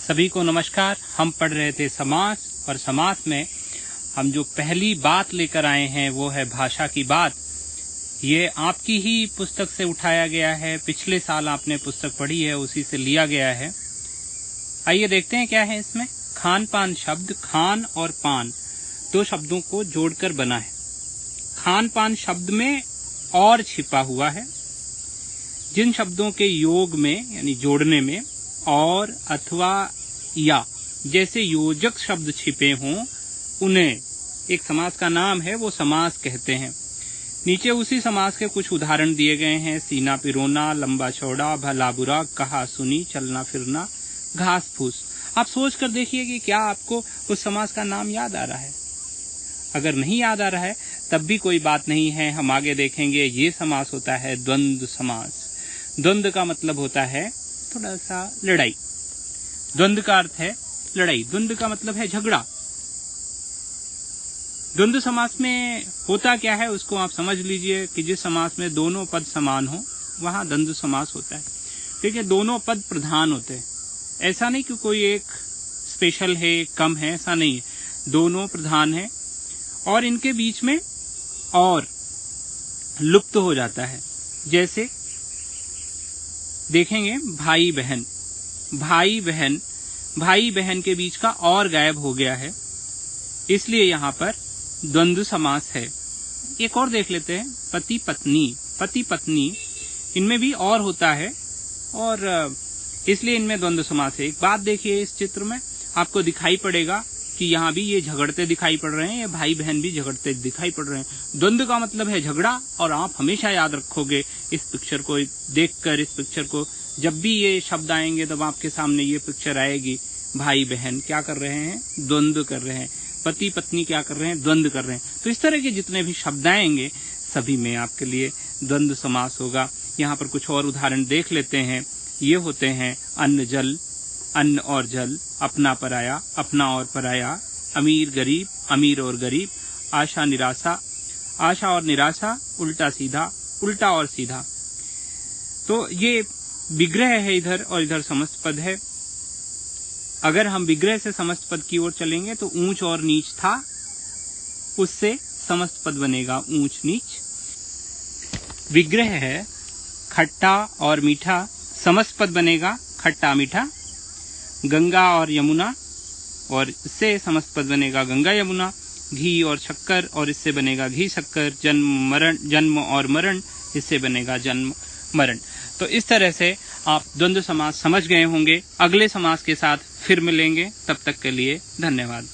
सभी को नमस्कार। हम पढ़ रहे थे समास, और समास में हम जो पहली बात लेकर आए हैं वो है भाषा की बात। ये आपकी ही पुस्तक से उठाया गया है, पिछले साल आपने पुस्तक पढ़ी है उसी से लिया गया है। आइए देखते हैं क्या है इसमें। खान पान शब्द, खान और पान दो शब्दों को जोड़कर बना है। खान पान शब्द में और छिपा हुआ है। जिन शब्दों के योग में यानी जोड़ने में और अथवा या जैसे योजक शब्द छिपे हों उन्हें एक समास का नाम है, वो समास कहते हैं। नीचे उसी समास के कुछ उदाहरण दिए गए हैं। सीना पिरोना, लंबा चौड़ा, भला बुरा, कहा सुनी, चलना फिरना, घास फूस। आप सोच कर देखिए कि क्या आपको उस समास का नाम याद आ रहा है। अगर नहीं याद आ रहा है तब भी कोई बात नहीं है, हम आगे देखेंगे। ये समास होता है द्वंद्व समास। द्वंद्व का मतलब होता है थोड़ा सा लड़ाई। द्वंद्व का अर्थ है लड़ाई, द्वंद्व का मतलब है झगड़ा। द्वंद्व समास में होता क्या है उसको आप समझ लीजिए कि जिस समास में दोनों पद समान हो वहां द्वंद्व समास होता है। देखिए, दोनों पद प्रधान होते हैं। ऐसा नहीं कि कोई एक स्पेशल है, कम है, ऐसा नहीं है। दोनों प्रधान है और इनके बीच में और लुप्त हो जाता है। जैसे देखेंगे भाई बहन, भाई बहन, भाई बहन के बीच का और गायब हो गया है, इसलिए यहां पर द्वंद्व समास है। एक और देख लेते हैं, पति पत्नी। पति पत्नी इनमें भी और होता है और इसलिए इनमें द्वंद्व समास है। एक बात देखिए, इस चित्र में आपको दिखाई पड़ेगा कि यहाँ भी ये झगड़ते दिखाई पड़ रहे हैं, ये भाई बहन भी झगड़ते दिखाई पड़ रहे हैं। द्वंद्व का मतलब है झगड़ा, और आप हमेशा याद रखोगे इस पिक्चर को देखकर। इस पिक्चर को जब भी ये शब्द आएंगे तब आपके सामने ये पिक्चर आएगी। भाई बहन क्या कर रहे हैं? द्वंद्व कर रहे हैं। पति पत्नी क्या कर रहे हैं? द्वंद्व कर रहे हैं। तो इस तरह के जितने भी शब्द आएंगे सभी में आपके लिए द्वंद्व समास होगा। यहाँ पर कुछ और उदाहरण देख लेते हैं। ये होते हैं अन्न जल, अन्न और जल, अपना पराया, अपना और पराया, अमीर गरीब, अमीर और गरीब, आशा निराशा, आशा और निराशा, उल्टा सीधा, उल्टा और सीधा। तो ये विग्रह है इधर, और इधर समस्त पद है। अगर हम विग्रह से समस्त पद की ओर चलेंगे तो ऊंच और नीच था, उससे समस्त पद बनेगा ऊंच नीच। विग्रह है खट्टा और मीठा, समस्त पद बनेगा खट्टा मीठा। गंगा और यमुना, और इससे समस्त पद बनेगा गंगा यमुना। घी और शक्कर, और इससे बनेगा घी शक्कर। जन्म मरण, जन्म और मरण, इससे बनेगा जन्म मरण। तो इस तरह से आप द्वंद्व समास समझ गए होंगे। अगले समास के साथ फिर मिलेंगे, तब तक के लिए धन्यवाद।